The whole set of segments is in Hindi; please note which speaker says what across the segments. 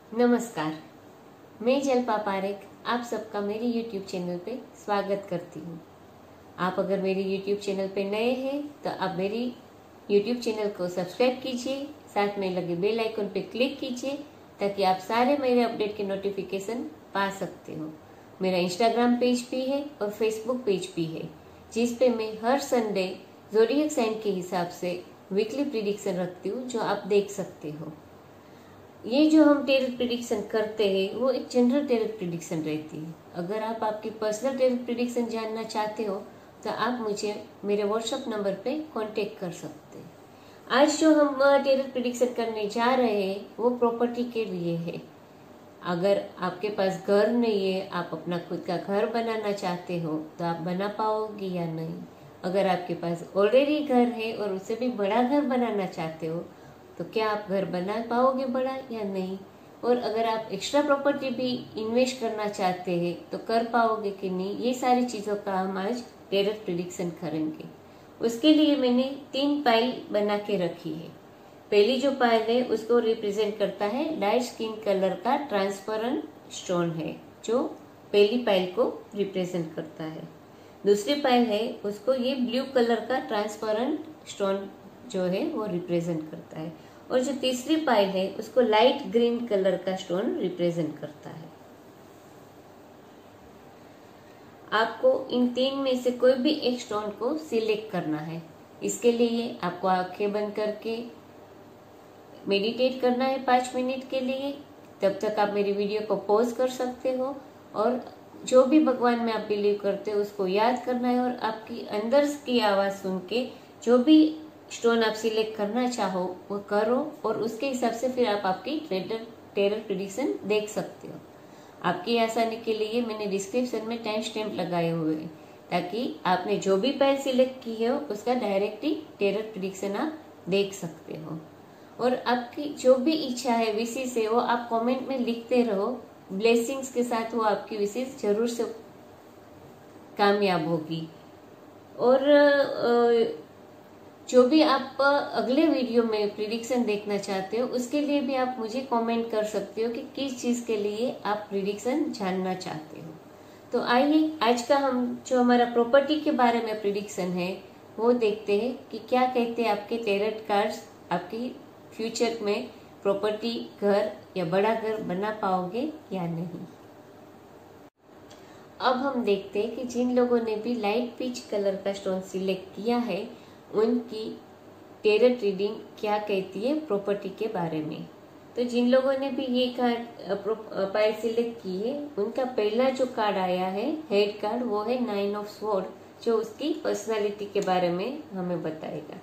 Speaker 1: नमस्कार, मैं जल्पा पारेख आप सबका मेरे YouTube चैनल पे स्वागत करती हूँ। आप अगर मेरे YouTube चैनल पे नए हैं तो आप मेरी YouTube चैनल को सब्सक्राइब कीजिए, साथ में लगे बेल आइकन पे क्लिक कीजिए ताकि आप सारे मेरे अपडेट के नोटिफिकेशन पा सकते हो। मेरा इंस्टाग्राम पेज भी है और फेसबुक पेज भी है, जिस पे मैं हर संडे ज़ोडिएक साइन के हिसाब से वीकली प्रिडिक्शन रखती हूँ, जो आप देख सकते हो। ये जो हम टेरर प्रिडिक्शन करते हैं वो एक जनरल टेरर प्रिडिक्शन रहती है। अगर आप आपकी पर्सनल टेरर प्रिडिक्शन जानना चाहते हो तो आप मुझे मेरे व्हाट्सएप नंबर पे कांटेक्ट कर सकते हैं। आज जो हम टेरर प्रिडिक्शन करने जा रहे हैं वो प्रॉपर्टी के लिए है। अगर आपके पास घर नहीं है, आप अपना खुद का घर बनाना चाहते हो तो आप बना पाओगे या नहीं। अगर आपके पास ऑलरेडी घर है और उससे भी बड़ा घर बनाना चाहते हो तो क्या आप घर बना पाओगे बड़ा या नहीं। और अगर आप एक्स्ट्रा प्रॉपर्टी भी इन्वेस्ट करना चाहते हैं तो कर पाओगे कि नहीं। ये सारी चीज़ों का हम आज टेरर प्रिडिक्शन करेंगे। उसके लिए मैंने 3 पाइल बना के रखी है। पहली जो पाइल है उसको रिप्रेजेंट करता है लाइट स्किन कलर का ट्रांसपेरेंट स्टोन है, जो पहली पाइल को रिप्रेजेंट करता है। दूसरी पाइल है उसको ये ब्लू कलर का ट्रांसपेरेंट स्टोन जो है वो रिप्रेजेंट करता है। और जो तीसरी पाइल है उसको लाइट ग्रीन कलर का स्टोन रिप्रेजेंट करता है। आपको इन 3 में से कोई भी एक स्टोन को सिलेक्ट करना है। इसके लिए आपको आंखें बंद करके मेडिटेट करना है 5 मिनट के लिए। तब तक आप मेरी वीडियो को पॉज कर सकते हो और जो भी भगवान में आप बिलीव करते हो उसको याद करना है और आपकी अंदर की आवाज सुन के जो भी स्टोन आप सिलेक्ट करना चाहो वो करो और उसके हिसाब से फिर आप आपकी टेरर प्रिडिक्शन देख सकते हो। आपकी आसानी के लिए मैंने डिस्क्रिप्शन में टाइम स्टैम्प लगाए हुए हैं ताकि आपने जो भी पाइल सिलेक्ट की है उसका डायरेक्टली टेरर प्रिडिक्शन आप देख सकते हो। और आपकी जो भी इच्छा है, विशेष है, वो आप कमेंट में लिखते रहो। ब्लेसिंग्स के साथ वो आपकी विशेष जरूर से कामयाब होगी। और जो भी आप अगले वीडियो में प्रिडिक्शन देखना चाहते हो उसके लिए भी आप मुझे कमेंट कर सकते हो कि किस चीज के लिए आप प्रिडिक्शन जानना चाहते हो। तो आइए आज का हम जो हमारा प्रॉपर्टी के बारे में प्रिडिक्शन है वो देखते हैं कि क्या कहते हैं आपके टेरर कार्ड्स। आपकी फ्यूचर में प्रॉपर्टी, घर या बड़ा घर बना पाओगे या नहीं। अब हम देखते हैं कि जिन लोगों ने भी लाइट पीच कलर का स्टोन सिलेक्ट किया है उनकी टेरर रीडिंग क्या कहती है प्रॉपर्टी के बारे में। तो जिन लोगों ने भी ये कार्ड पाइल सिलेक्ट की है उनका पहला जो कार्ड आया है हेड कार्ड, वो है 9 ऑफ स्वॉर्ड, जो उसकी पर्सनालिटी के बारे में हमें बताएगा।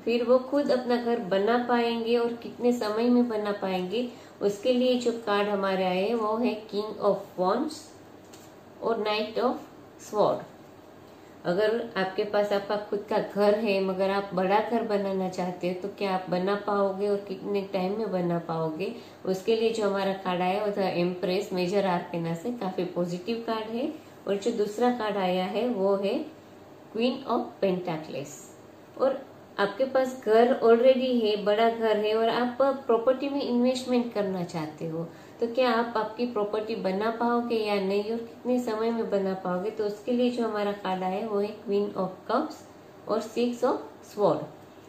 Speaker 1: फिर वो खुद अपना घर बना पाएंगे और कितने समय में बना पाएंगे उसके लिए जो कार्ड हमारे आए हैं वो है किंग ऑफ वॉन्ड्स और नाइट ऑफ स्वॉर्ड। अगर आपके पास आपका खुद का घर है मगर आप बड़ा घर बनाना चाहते हो तो क्या आप बना पाओगे और कितने टाइम में बना पाओगे, उसके लिए जो हमारा कार्ड आया वो था एम्प्रेस मेजर आर्केना से, काफी पॉजिटिव कार्ड है। और जो दूसरा कार्ड आया है वो है क्वीन ऑफ पेंटाक्लेस। और आपके पास घर ऑलरेडी है, बड़ा घर है और आप प्रॉपर्टी में इन्वेस्टमेंट करना चाहते हो तो क्या आप आपकी प्रॉपर्टी बना पाओगे या नहीं और कितने समय में बना पाओगे। तो उसके लिए जो हमारा कार्ड आया है वो है क्वीन ऑफ कप्स और 6 ऑफ स्वॉर्ड।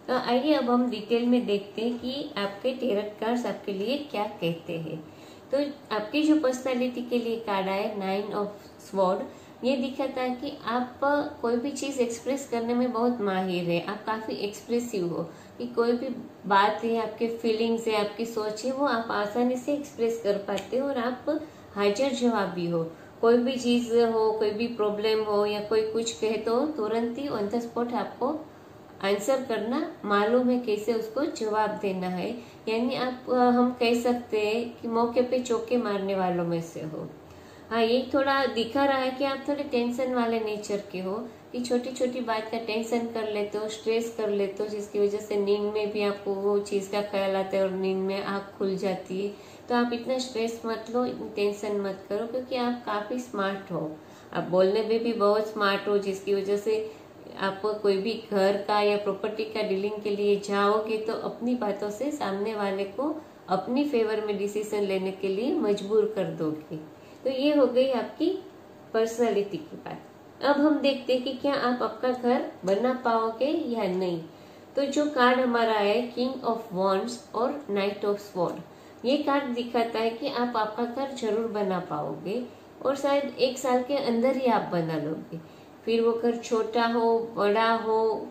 Speaker 1: तो आइए अब हम डिटेल में देखते हैं कि आपके टेरर कार्ड्स आपके लिए क्या कहते हैं। तो आपकी जो पर्सनालिटी के लिए कार्ड आया 9 ऑफ स्वॉर्ड, ये दिखाता है कि आप कोई भी चीज एक्सप्रेस करने में बहुत माहिर है। आप काफी एक्सप्रेसिव हो कि कोई भी बात है, आपके फीलिंग्स है, आपकी सोच है, वो आप आसानी से एक्सप्रेस कर पाते हो और आप हाजिर जवाबी हो। कोई भी चीज हो, कोई भी प्रॉब्लम हो या कोई कुछ कहे तो तुरंत ही ऑन द स्पॉट आपको आंसर करना मालूम है, कैसे उसको जवाब देना है। यानी आप हम कह सकते हैं कि मौके पे चौके मारने वालों में से हो। हाँ, ये थोड़ा दिखा रहा है कि आप थोड़े टेंशन वाले नेचर के हो कि छोटी छोटी बात का टेंशन कर लेते हो, स्ट्रेस कर लेते हो, जिसकी वजह से नींद में भी आपको वो चीज का ख्याल आता है और नींद में आँख खुल जाती है। तो आप इतना स्ट्रेस मत लो, इतनी टेंशन मत करो, क्योंकि आप काफी स्मार्ट हो। आप बोलने में भी बहुत स्मार्ट हो, जिसकी वजह से आप कोई भी घर का या प्रॉपर्टी का डीलिंग के लिए जाओगे तो अपनी बातों से सामने वाले को अपनी फेवर में डिसीजन लेने के लिए मजबूर कर दोगे। तो ये हो गई आपकी पर्सनालिटी की बात। अब हम देखते हैं कि क्या आप आपका घर बना पाओगे या नहीं। तो जो कार्ड हमारा है किंग ऑफ वॉन्ड्स और नाइट ऑफ स्वॉर्ड, ये कार्ड दिखाता है कि आप आपका घर जरूर बना पाओगे और शायद 1 साल के अंदर ही आप बना लोगे। फिर वो घर छोटा हो, बड़ा हो,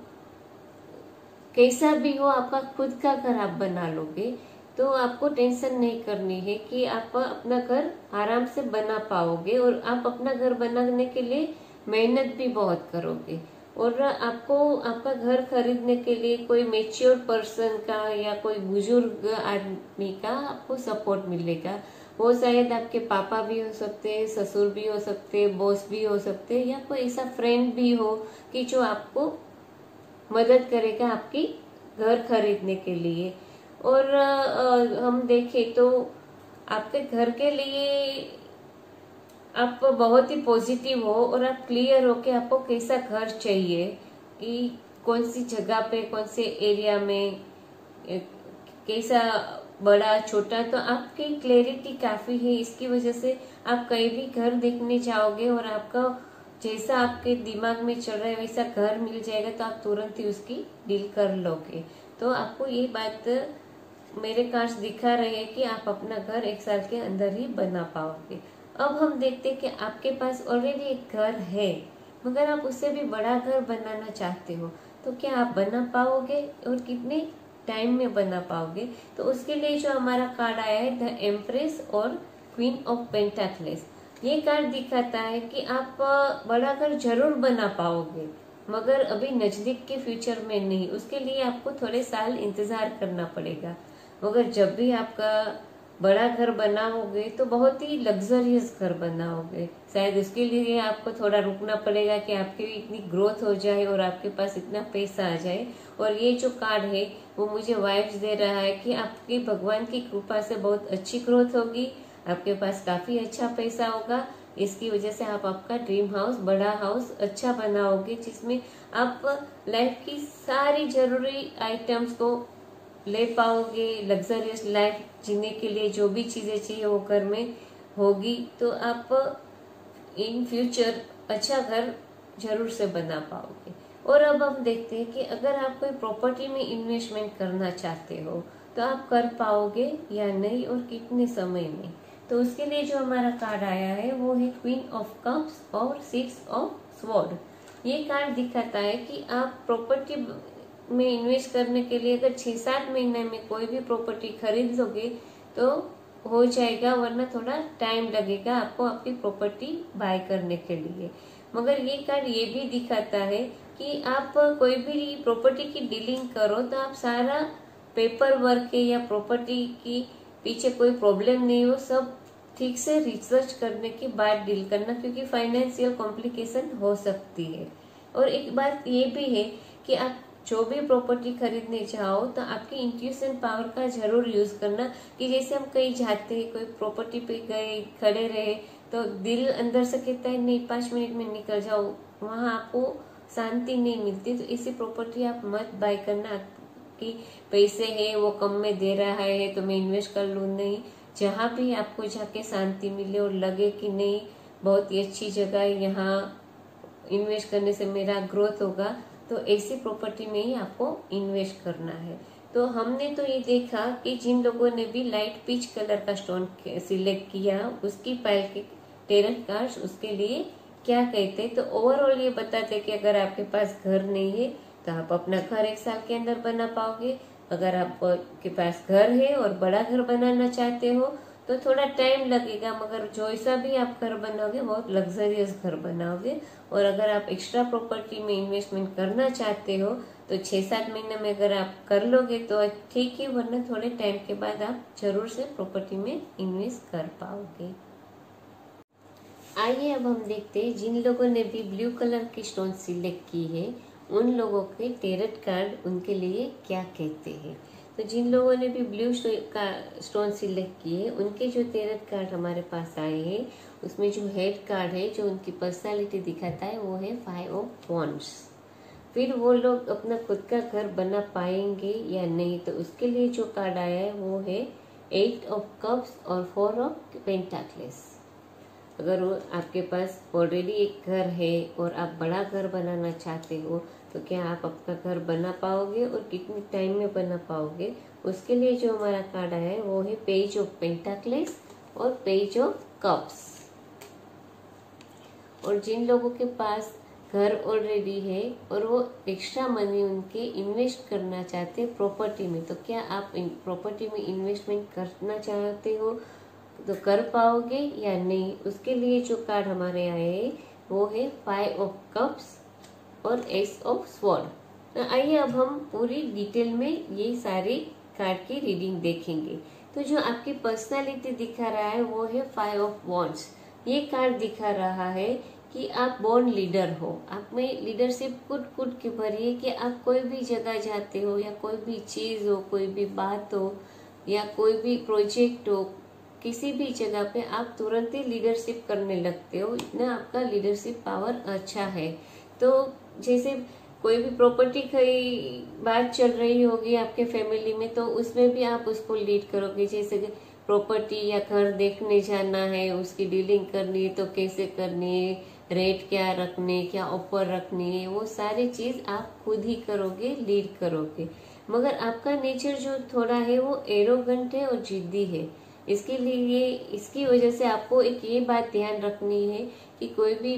Speaker 1: कैसा भी हो, आपका खुद का घर आप बना लोगे। तो आपको टेंशन नहीं करनी है कि आप अपना घर आराम से बना पाओगे और आप अपना घर बनाने के लिए मेहनत भी बहुत करोगे। और आपको आपका घर खरीदने के लिए कोई मेच्योर पर्सन का या कोई बुजुर्ग आदमी का आपको सपोर्ट मिलेगा। वो शायद आपके पापा भी हो सकते हैं, ससुर भी हो सकते हैं, बॉस भी हो सकते हैं, या कोई ऐसा फ्रेंड भी हो कि जो आपको मदद करेगा आपकी घर खरीदने के लिए। और हम देखें तो आपके घर के लिए आप बहुत ही पॉजिटिव हो और आप क्लियर हो कि आपको कैसा घर चाहिए, कि कौन सी जगह पे, कौन से एरिया में, कैसा बड़ा छोटा। तो आपकी क्लैरिटी काफी है, इसकी वजह से आप कहीं भी घर देखने जाओगे और आपका जैसा आपके दिमाग में चल रहा है वैसा घर मिल जाएगा तो आप तुरंत ही उसकी डील कर लोगे। तो आपको ये बात मेरे कार्ड्स दिखा रहे हैं कि आप अपना घर 1 साल के अंदर ही बना पाओगे। अब हम देखते हैं कि आपके पास ऑलरेडी एक घर है मगर आप उससे भी बड़ा घर बनाना चाहते हो, तो क्या आप बना पाओगे और कितने टाइम में बना पाओगे। तो उसके लिए जो हमारा कार्ड आया है द एम्प्रेस और क्वीन ऑफ पेंटाक्लेस, ये कार्ड दिखाता है कि आप बड़ा घर जरूर बना पाओगे मगर अभी नजदीक के फ्यूचर में नहीं, उसके लिए आपको थोड़े साल इंतजार करना पड़ेगा। मगर जब भी आपका बड़ा घर बनाओगे तो बहुत ही लग्जरियस घर बनाओगे। शायद उसके लिए आपको थोड़ा रुकना पड़ेगा कि आपकी इतनी ग्रोथ हो जाए और आपके पास इतना पैसा आ जाए। और ये जो कार्ड है वो मुझे वाइब्स दे रहा है कि आपकी भगवान की कृपा से बहुत अच्छी ग्रोथ होगी, आपके पास काफी अच्छा पैसा होगा। इसकी वजह से आप आपका ड्रीम हाउस, बड़ा हाउस अच्छा बनाओगे जिसमें आप लाइफ की सारी जरूरी आइटम्स को ले पाओगे। लग्जरियस लाइफ जीने के लिए जो भी चीजें चाहिए वो घर में होगी, तो आप इन फ्यूचर अच्छा घर जरूर से बना पाओगे। और अब हम देखते हैं कि अगर आप कोई प्रॉपर्टी में इन्वेस्टमेंट करना चाहते हो तो आप कर पाओगे या नहीं और कितने समय में। तो उसके लिए जो हमारा कार्ड आया है वो है क्वीन ऑफ कप्स और 6 ऑफ स्वॉर्ड। ये कार्ड दिखाता है कि आप प्रॉपर्टी में इन्वेस्ट करने के लिए अगर 6-7 महीने में कोई भी प्रॉपर्टी खरीद लोगे तो हो जाएगा, वरना थोड़ा टाइम लगेगा आपको आपकी प्रॉपर्टी बाय करने के लिए। मगर ये कार्ड ये भी दिखाता है कि आप कोई भी प्रॉपर्टी की डीलिंग करो तो आप सारा पेपर वर्क है या प्रॉपर्टी की पीछे कोई प्रॉब्लम नहीं हो, सब ठीक से रिसर्च करने के बाद डील करना, क्योंकि फाइनेंशियल कॉम्प्लिकेशन हो सकती है। और एक बात ये भी है कि आप जो भी प्रॉपर्टी खरीदने जाओ तो आपकी इंट्यूशन पावर का जरूर यूज करना, कि जैसे हम कहीं जाते हैं, कोई प्रॉपर्टी पे गए, खड़े रहे तो दिल अंदर से कहता है नहीं 5 मिनट में निकल जाओ, वहां आपको शांति नहीं मिलती। तो इसी प्रॉपर्टी आप मत बाय करना कि पैसे है वो कम में दे रहा है तो मैं इन्वेस्ट कर लूँ, नहीं। जहाँ भी आपको जाके शांति मिले और लगे कि नहीं बहुत ही अच्छी जगह है, यहाँ इन्वेस्ट करने से मेरा ग्रोथ होगा, तो ऐसी प्रॉपर्टी में ही आपको इन्वेस्ट करना है। तो हमने तो ये देखा कि जिन लोगों ने भी लाइट पीच कलर का स्टोन सिलेक्ट किया उसकी पाइल के टेरट कार्ड्स उसके लिए क्या कहते हैं। तो ओवरऑल ये बताते कि अगर आपके पास घर नहीं है तो आप अपना घर 1 साल के अंदर बना पाओगे। अगर आपके पास घर है और बड़ा घर बनाना चाहते हो तो थोड़ा टाइम लगेगा, मगर जैसा भी आप घर बनाओगे बहुत लग्जरियस घर बनाओगे। और अगर आप एक्स्ट्रा प्रॉपर्टी में इन्वेस्टमेंट करना चाहते हो तो 6-7 महीने में अगर आप कर लोगे तो ठीक है, वरना थोड़े टाइम के बाद आप जरूर से प्रॉपर्टी में इन्वेस्ट कर पाओगे। आइए अब हम देखते हैं जिन लोगों ने भी ब्लू कलर की स्टोन सिलेक्ट की है उन लोगों के टेरट कार्ड उनके लिए क्या कहते हैं। तो जिन लोगों ने भी ब्लू का स्टोन सिलेक्ट किए उनके जो टेरट कार्ड हमारे पास आए हैं उसमें जो हेड कार्ड है जो उनकी पर्सनालिटी दिखाता है वो है 5 ऑफ वॉन्ड्स। फिर वो लोग अपना खुद का घर बना पाएंगे या नहीं, तो उसके लिए जो कार्ड आया है वो है 8 ऑफ कप्स और 4 ऑफ पेंटाक्लेस। अगर वो आपके पास ऑलरेडी एक घर है और आप बड़ा घर बनाना चाहते हो तो क्या आप अपना घर बना पाओगे और कितने टाइम में बना पाओगे, उसके लिए जो हमारा कार्ड है वो है पेज ऑफ पेंटाक्लेस और पेज ऑफ कप्स। और जिन लोगों के पास घर ऑलरेडी है और वो एक्स्ट्रा मनी उनके इन्वेस्ट करना चाहते हैं प्रॉपर्टी में, तो क्या आप प्रॉपर्टी में इन्वेस्टमेंट करना चाहते हो तो कर पाओगे या नहीं, उसके लिए जो कार्ड हमारे आए हैं वो है 5 ऑफ कप्स और एस ऑफ स्वॉर्ड। आइए अब हम पूरी डिटेल में ये सारे कार्ड की रीडिंग देखेंगे। तो जो आपकी पर्सनालिटी दिखा रहा है वो है 5 ऑफ वॉन्ड्स। ये कार्ड दिखा रहा है कि आप बॉर्न लीडर हो, आप में लीडरशिप कुट के भरी है कि आप कोई भी जगह जाते हो या कोई भी चीज हो, कोई भी बात हो या कोई भी प्रोजेक्ट हो, किसी भी जगह पे आप तुरंत ही लीडरशिप करने लगते हो, इतना आपका लीडरशिप पावर अच्छा है। तो जैसे कोई भी प्रॉपर्टी की बात चल रही होगी आपके फैमिली में तो उसमें भी आप उसको लीड करोगे। जैसे प्रॉपर्टी या घर देखने जाना है, उसकी डीलिंग करनी है तो कैसे करनी है, रेट क्या रखने, क्या ऑफर रखनी है, वो सारी चीज आप खुद ही करोगे, लीड करोगे। मगर आपका नेचर जो थोड़ा है वो एरोगेंट है और जिद्दी है। इसके लिए इसकी वजह से आपको एक ये बात ध्यान रखनी है कि कोई भी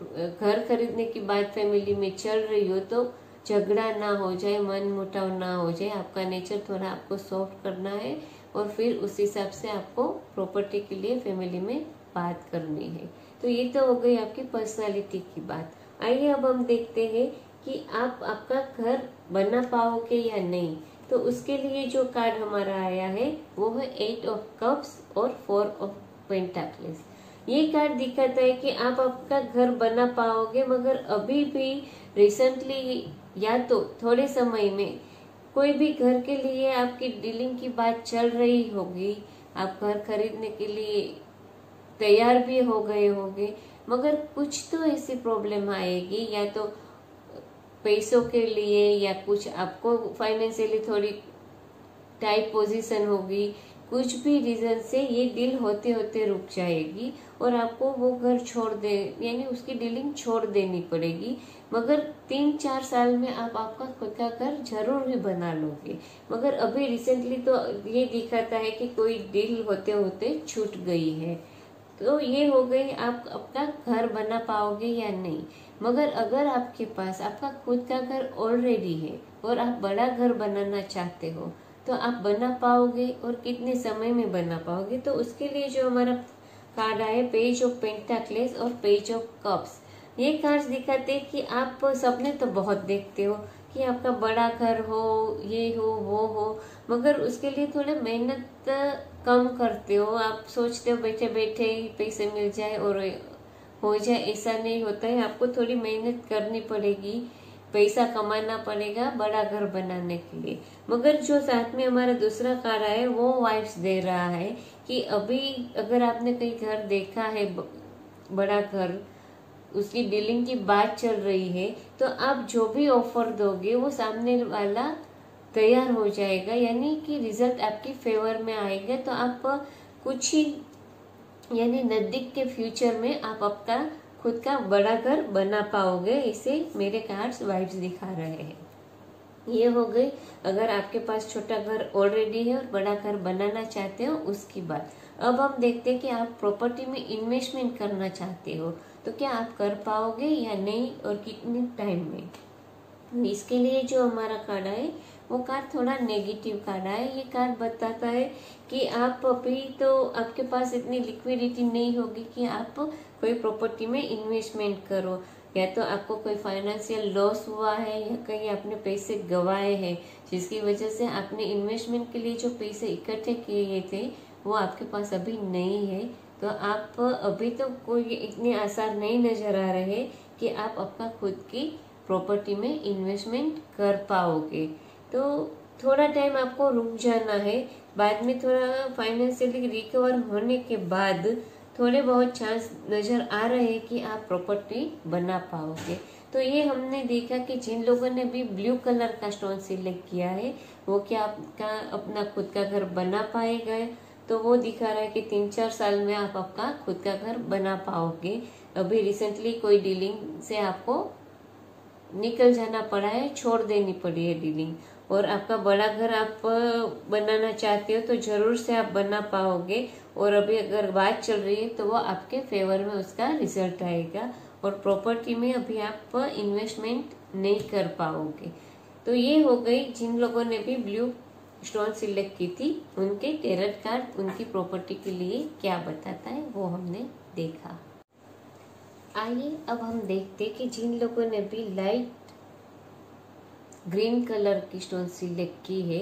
Speaker 1: घर खरीदने की बात फैमिली में चल रही हो तो झगड़ा ना हो जाए, मन मुटाव ना हो जाए। आपका नेचर थोड़ा आपको सॉफ्ट करना है और फिर उस हिसाब से आपको प्रॉपर्टी के लिए फैमिली में बात करनी है। तो ये तो हो गई आपकी पर्सनालिटी की बात। आइए अब हम देखते हैं कि आप आपका घर बना पाओगे या नहीं। तो उसके लिए जो कार्ड हमारा आया है वो है 8 ऑफ कप्स और 4 ऑफ पेंटाक्लेस। ये कार्ड दिखाता है कि आप आपका घर बना पाओगे, मगर अभी भी रिसेंटली या तो थोड़े समय में कोई भी घर के लिए आपकी डीलिंग की बात चल रही होगी, आप घर खरीदने के लिए तैयार भी हो गए होंगे, मगर कुछ तो ऐसी प्रॉब्लम आएगी, या तो पैसों के लिए या कुछ आपको फाइनेंशियली थोड़ी टाइट पोजीशन होगी, कुछ भी रीजन से ये डील होते होते रुक जाएगी और आपको वो घर छोड़ दे यानी उसकी डीलिंग छोड़ देनी पड़ेगी। मगर 3-4 साल में आप आपका खुद का घर जरूर ही बना लोगे। मगर अभी रिसेंटली तो ये दिखाता है कि कोई डील होते होते छूट गई है। तो ये हो गई आप अपना घर बना पाओगे या नहीं। मगर अगर आपके पास आपका खुद का घर ऑलरेडी है और आप बड़ा घर बनाना चाहते हो तो आप बना पाओगे और कितने समय में बना पाओगे। तो उसके लिए जो हमारा कार्ड आया पेज ऑफ पेंटाक्लेस और पेज ऑफ कप्स, ये कार्ड दिखाते हैं कि आप सपने तो बहुत देखते हो कि आपका बड़ा घर हो, ये हो वो हो, मगर उसके लिए थोड़ा मेहनत कम करते हो। आप सोचते हो बैठे बैठे ही पैसे मिल जाए और हो जाए, ऐसा नहीं होता है। आपको थोड़ी मेहनत करनी पड़ेगी, पैसा कमाना पड़ेगा बड़ा घर बनाने के लिए। मगर जो साथ में हमारा दूसरा कार्ड है वो वाइब्स दे रहा है कि अभी अगर आपने कहीं घर देखा है बड़ा घर, उसकी डीलिंग की बात चल रही है, तो आप जो भी ऑफर दोगे वो सामने वाला तैयार हो जाएगा, यानी कि रिजल्ट आपकी फेवर में आएगा। तो आप कुछ ही यानी नजदीक के फ्यूचर में आप आपका खुद का बड़ा घर बना पाओगे। इसे मेरे कार्ड्स वाइब्स दिखा रहे हैं। ये हो गई अगर आपके पास छोटा घर ऑलरेडी है और बड़ा घर बनाना चाहते हो उसकी बात। अब हम देखते हैं कि आप प्रॉपर्टी में इन्वेस्टमेंट करना चाहते हो तो क्या आप कर पाओगे या नहीं और कितने टाइम में। इसके लिए जो हमारा कार्ड है वो कार्ड थोड़ा नेगेटिव कार्ड है। ये कार्ड बताता है कि आप अभी तो आपके पास इतनी लिक्विडिटी नहीं होगी कि आप कोई प्रॉपर्टी में इन्वेस्टमेंट करो, या तो आपको कोई फाइनेंशियल लॉस हुआ है या कहीं आपने पैसे गंवाए हैं जिसकी वजह से आपने इन्वेस्टमेंट के लिए जो पैसे इकट्ठे किए थे वो आपके पास अभी नहीं है। तो आप अभी तो कोई इतने आसार नहीं नजर आ रहे कि आप अपना खुद की प्रॉपर्टी में इन्वेस्टमेंट कर पाओगे। तो थोड़ा टाइम आपको रुक जाना है, बाद में थोड़ा फाइनेंशियली रिकवर होने के बाद थोड़े बहुत चांस नजर आ रहे हैं कि आप प्रॉपर्टी बना पाओगे। तो ये हमने देखा कि जिन लोगों ने भी ब्लू कलर का स्टोन सिलेक्ट किया है वो क्या आपका अपना खुद का घर बना पाएगा। तो वो दिखा रहा है कि 3-4 साल में आप आपका खुद का घर बना पाओगे। अभी रिसेंटली कोई डीलिंग से आपको निकल जाना पड़ा है, छोड़ देनी पड़ी है डीलिंग, और आपका बड़ा घर आप बनाना चाहते हो तो जरूर से आप बना पाओगे। और अभी अगर बात चल रही है तो वो आपके फेवर में उसका रिजल्ट आएगा, और प्रॉपर्टी में अभी आप इन्वेस्टमेंट नहीं कर पाओगे। तो ये हो गई जिन लोगों ने भी ब्लू स्टोन सिलेक्ट की थी उनके टैरोट कार्ड उनकी प्रॉपर्टी के लिए क्या बताता है वो हमने देखा। आइए अब हम देखते कि जिन लोगों ने भी लाइट ग्रीन कलर की स्टोन सिलेक्ट की है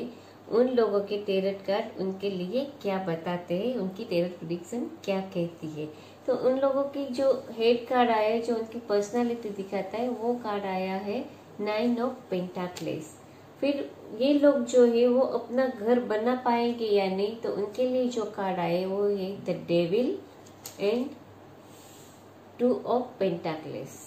Speaker 1: उन लोगों के टैरोट कार्ड उनके लिए क्या बताते हैं, उनकी टैरोट प्रेडिक्शन क्या कहती है। तो उन लोगों की जो हेड कार्ड आया है, जो उनकी पर्सनालिटी दिखाता है, वो कार्ड आया है 9 ऑफ पेंटाक्लेस। फिर ये लोग जो है वो अपना घर बना पाएंगे या नहीं, तो उनके लिए जो कार्ड आए वो है द डेविल एंड 2 ऑफ पेंटाक्लेस।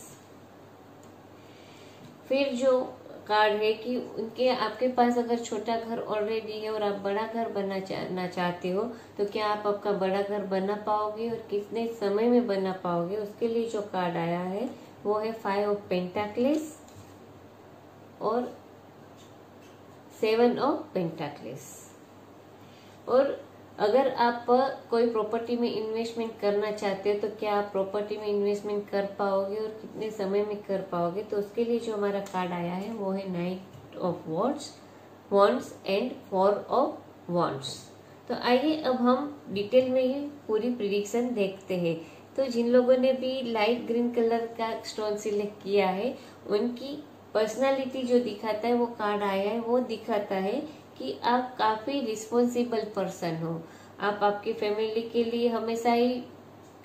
Speaker 1: फिर जो कार्ड है कि उनके आपके पास अगर छोटा घर ऑलरेडी है और आप बड़ा घर बनाना चाहते हो तो क्या आप आपका बड़ा घर बना पाओगे और कितने समय में बना पाओगे, उसके लिए जो कार्ड आया है वो है 5 ऑफ पेंटाक्लेस और 7 ऑफ पेंटाक्लेस। और अगर आप कोई प्रॉपर्टी में इन्वेस्टमेंट करना चाहते हो तो क्या आप प्रॉपर्टी में इन्वेस्टमेंट कर पाओगे और कितने समय में कर पाओगे, तो उसके लिए जो हमारा कार्ड आया है वो है 9 of wands and 4 of wands. तो आइए अब हम डिटेल में ये पूरी प्रेडिक्शन देखते हैं। तो जिन लोगों ने भी लाइट ग्रीन कलर का स्टोन सिलेक्ट किया है उनकी पर्सनालिटी जो दिखाता है वो कार्ड आया है, वो दिखाता है कि आप काफी रिस्पॉन्सिबल पर्सन हो। आप आपकी फैमिली के लिए हमेशा ही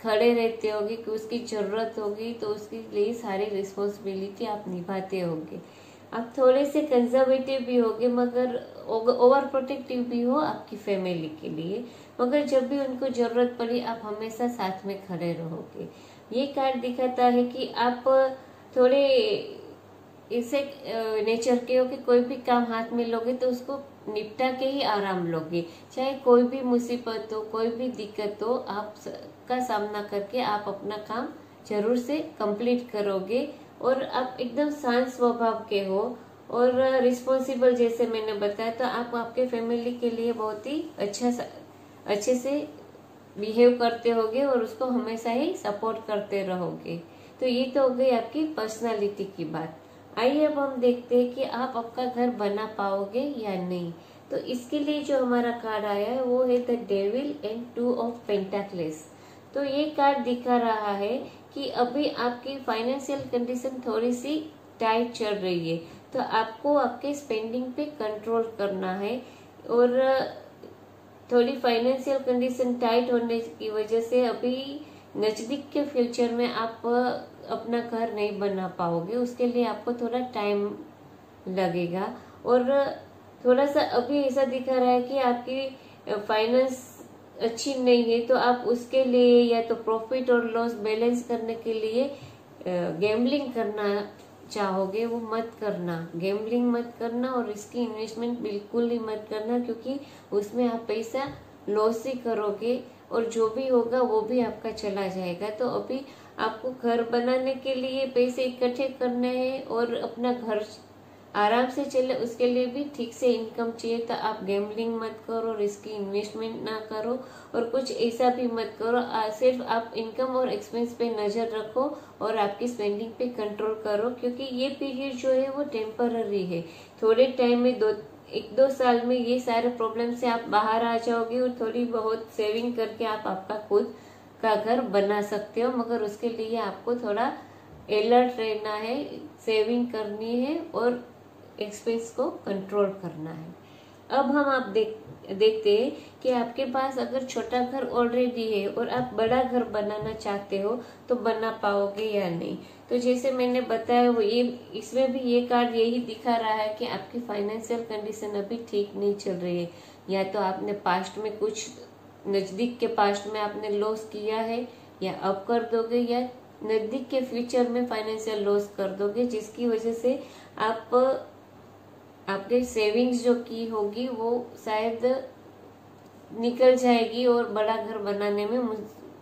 Speaker 1: खड़े रहते होगे कि उसकी जरूरत होगी तो उसके लिए सारी रिस्पॉन्सिबिलिटी आप निभाते होगे। आप थोड़े से कंजर्वेटिव भी होगे मगर ओवर प्रोटेक्टिव भी हो आपकी फैमिली के लिए, मगर जब भी उनको जरूरत पड़ी आप हमेशा साथ में खड़े रहोगे। ये कार्ड दिखाता है कि आप थोड़े इसे नेचर के हो कि कोई भी काम हाथ में लोगे तो उसको निपटा के ही आराम लोगे, चाहे कोई भी मुसीबत हो कोई भी दिक्कत हो आप का सामना करके आप अपना काम जरूर से कंप्लीट करोगे। और आप एकदम शांत स्वभाव के हो और रिस्पॉन्सिबल, जैसे मैंने बताया, तो आप आपके फैमिली के लिए बहुत ही अच्छे से बिहेव करते होगे और उसको हमेशा ही सपोर्ट करते रहोगे। तो ये तो हो गई आपकी पर्सनालिटी की बात। आइए अब हम देखते हैं कि आप आपका घर बना पाओगे या नहीं। तो इसके लिए जो हमारा कार्ड आया है वो है द डेविल एंड 2 ऑफ पेंटाक्लेस। तो ये कार्ड दिखा रहा है कि अभी आपकी फाइनेंशियल कंडीशन थोड़ी सी टाइट चल रही है, तो आपको आपके स्पेंडिंग पे कंट्रोल करना है। और थोड़ी फाइनेंशियल कंडीशन टाइट होने की वजह से अभी नजदीक के फ्यूचर में आप अपना घर नहीं बना पाओगे, उसके लिए आपको थोड़ा टाइम लगेगा। और थोड़ा सा अभी ऐसा दिखा रहा है कि आपकी फाइनेंस अच्छी नहीं है, तो आप उसके लिए या तो प्रॉफिट और लॉस बैलेंस करने के लिए गैम्बलिंग करना चाहोगे, वो मत करना, गैम्बलिंग मत करना और इसकी इन्वेस्टमेंट बिल्कुल ही मत करना, क्योंकि उसमें आप पैसा लॉस ही करोगे और जो भी होगा वो भी आपका चला जाएगा। तो अभी आपको घर बनाने के लिए पैसे इकट्ठे करने हैं और अपना घर आराम से चले उसके लिए भी ठीक से इनकम चाहिए। तो आप गैम्बलिंग मत करो, रिस्की इन्वेस्टमेंट ना करो और कुछ ऐसा भी मत करो। सिर्फ आप इनकम और एक्सपेंस पे नजर रखो और आपकी स्पेंडिंग पे कंट्रोल करो, क्योंकि ये पीरियड जो है वो टेम्पररी है। थोड़े टाइम में 1-2 साल में ये सारे प्रॉब्लम से आप बाहर आ जाओगे और थोड़ी बहुत सेविंग करके आप आपका खुद का घर बना सकते हो, मगर उसके लिए आपको थोड़ा अलर्ट रहना है, सेविंग करनी है और एक्सपेंस को कंट्रोल करना है। अब हम आप देखते हैं कि आपके पास अगर छोटा घर ऑलरेडी है और आप बड़ा घर बनाना चाहते हो तो बना पाओगे या नहीं। तो जैसे मैंने बताया वो ये इसमें भी ये कार्ड यही दिखा रहा है कि आपकी फाइनेंशियल कंडीशन अभी ठीक नहीं चल रही है, या तो आपने पास्ट में कुछ नजदीक के पास्ट में आपने लॉस किया है या अब कर दोगे, या नजदीक के फ्यूचर में फाइनेंशियल लॉस कर दोगे, जिसकी वजह से आप आपके सेविंग्स जो की होगी वो शायद निकल जाएगी और बड़ा घर बनाने में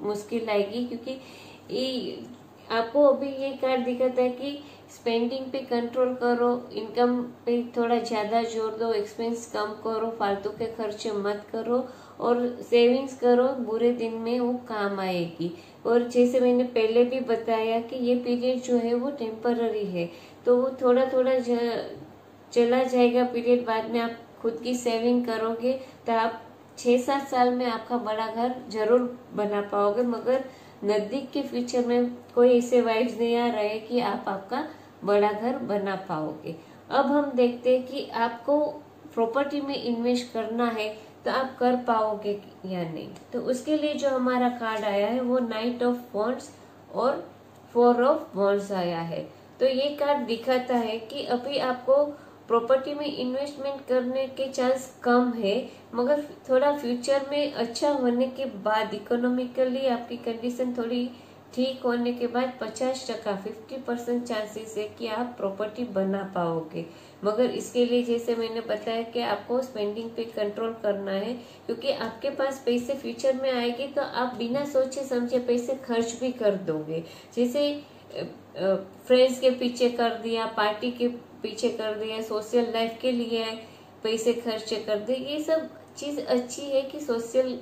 Speaker 1: मुश्किल आएगी। क्योंकि आपको अभी ये कार्ड दिखाता है कि स्पेंडिंग पे कंट्रोल करो, इनकम पे थोड़ा ज्यादा जोर दो, एक्सपेंस कम करो, फालतू के खर्चे मत करो और सेविंग्स करो, बुरे दिन में वो काम आएगी। और जैसे मैंने पहले भी बताया कि ये पीरियड जो है वो टेम्पररी है, तो वो थोड़ा थोड़ा चला जाएगा पीरियड। बाद में आप खुद की सेविंग करोगे तो आप 6-7 साल में आपका बड़ा घर जरूर बना पाओगे, मगर नजदीक के फ्यूचर में कोई ऐसे वाइब्स नहीं आ रहे कि आप आपका बड़ा घर बना पाओगे। अब हम देखते हैं कि आपको प्रॉपर्टी में इन्वेस्ट करना है तो आप कर पाओगे या नहीं। तो उसके लिए जो हमारा कार्ड आया है वो नाइट ऑफ वॉन्ड्स और 4 ऑफ वॉन्ड्स आया है। तो ये कार्ड दिखाता है कि अभी आपको प्रॉपर्टी में इन्वेस्टमेंट करने के चांस कम है, मगर थोड़ा फ्यूचर में अच्छा होने के बाद, इकोनॉमिकली आपकी कंडीशन थोड़ी ठीक होने के बाद 50% 50% चांसेस है कि आप प्रॉपर्टी बना पाओगे। मगर इसके लिए जैसे मैंने बताया कि आपको स्पेंडिंग पे कंट्रोल करना है, क्योंकि आपके पास पैसे फ्यूचर में आएंगे तो आप बिना सोचे समझे पैसे खर्च भी कर दोगे। जैसे फ्रेंड्स के पीछे कर दिया, पार्टी के पीछे कर दिया, सोशल लाइफ के लिए पैसे खर्च कर दिए। ये सब चीज अच्छी है कि सोशल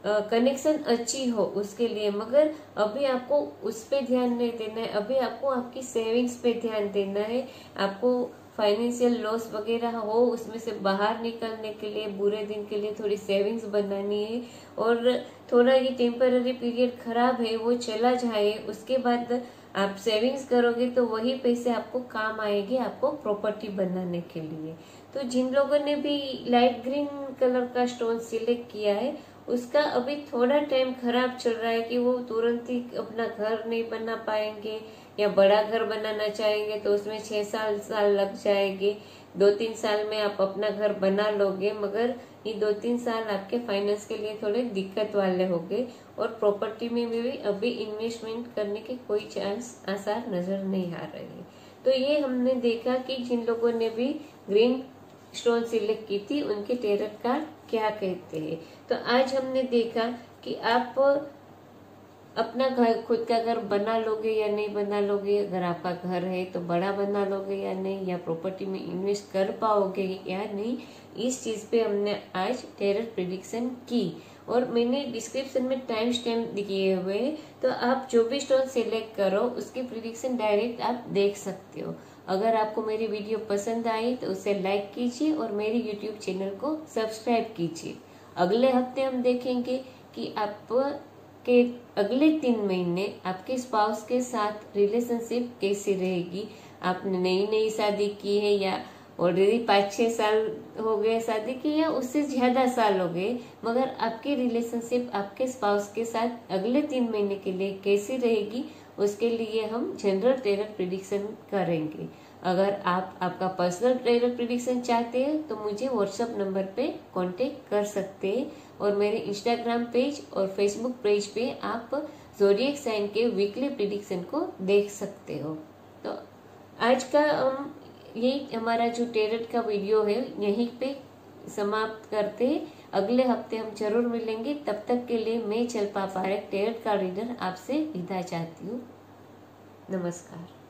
Speaker 1: कनेक्शन अच्छी हो उसके लिए, मगर अभी आपको उस पे ध्यान नहीं देना है। अभी आपको आपकी सेविंग्स पे ध्यान देना है। आपको फाइनेंशियल लॉस वगैरह हो उसमें से बाहर निकलने के लिए, बुरे दिन के लिए थोड़ी सेविंग्स बनानी है। और थोड़ा ये टेम्पररी पीरियड खराब है वो चला जाए, उसके बाद आप सेविंग्स करोगे तो वही पैसे आपको काम आएंगे आपको प्रॉपर्टी बनाने के लिए। तो जिन लोगों ने भी लाइट ग्रीन कलर का स्टोन सिलेक्ट किया है उसका अभी थोड़ा टाइम खराब चल रहा है कि वो तुरंत ही अपना घर नहीं बना पाएंगे, या बड़ा घर बनाना चाहेंगे तो उसमें 6 साल लग जाएंगे। 2-3 साल में आप अपना घर बना लोगे, मगर ये 2-3 साल आपके फाइनेंस के लिए थोड़े दिक्कत वाले होंगे। और प्रॉपर्टी में भी अभी इन्वेस्टमेंट करने के कोई चांस आसार नजर नहीं आ रहे। तो ये हमने देखा कि जिन लोगों ने भी ग्रीन स्टोन सिलेक्ट की थी उनके टेरट कार्ड क्या कहते हैं। तो आज हमने देखा कि आप अपना घर, खुद का घर बना लोगे या नहीं बना लोगे, अगर आपका घर है तो बड़ा बना लोगे या नहीं, या प्रॉपर्टी में इन्वेस्ट कर पाओगे या नहीं, इस चीज पे हमने आज टेरट प्रेडिक्शन की। और मैंने डिस्क्रिप्शन में टाइम स्टैम्प दिए हुए, तो आप जो भी स्टोन सिलेक्ट करो उसकी प्रेडिक्शन डायरेक्ट आप देख सकते हो। अगर आपको मेरी वीडियो पसंद आई तो उसे लाइक कीजिए और मेरे यूट्यूब चैनल को सब्सक्राइब कीजिए। अगले हफ्ते हम देखेंगे कि आप के अगले 3 महीने आपके स्पाउस के साथ रिलेशनशिप कैसी रहेगी। आपने नई शादी की है या ऑलरेडी 5-6 साल हो गए शादी की, या उससे ज्यादा साल हो गए, मगर आपकी रिलेशनशिप आपके स्पाउस के साथ अगले 3 महीने के लिए कैसी रहेगी, उसके लिए हम जनरल टेरट प्रेडिक्शन करेंगे। अगर आप आपका पर्सनल टेरट प्रेडिक्शन चाहते हैं तो मुझे व्हाट्सएप नंबर पे कांटेक्ट कर सकते हैं, और मेरे इंस्टाग्राम पेज और फेसबुक पेज पे आप ज़ोडिएक साइन के वीकली प्रेडिक्शन को देख सकते हो। तो आज का हम ये हमारा जो टेरट का वीडियो है यहीं पे समाप्त करते हैं। अगले हफ्ते हम जरूर मिलेंगे। तब तक के लिए मैं जल्पा पारेख टेरट का रीडर आपसे विदा चाहती हूँ। नमस्कार।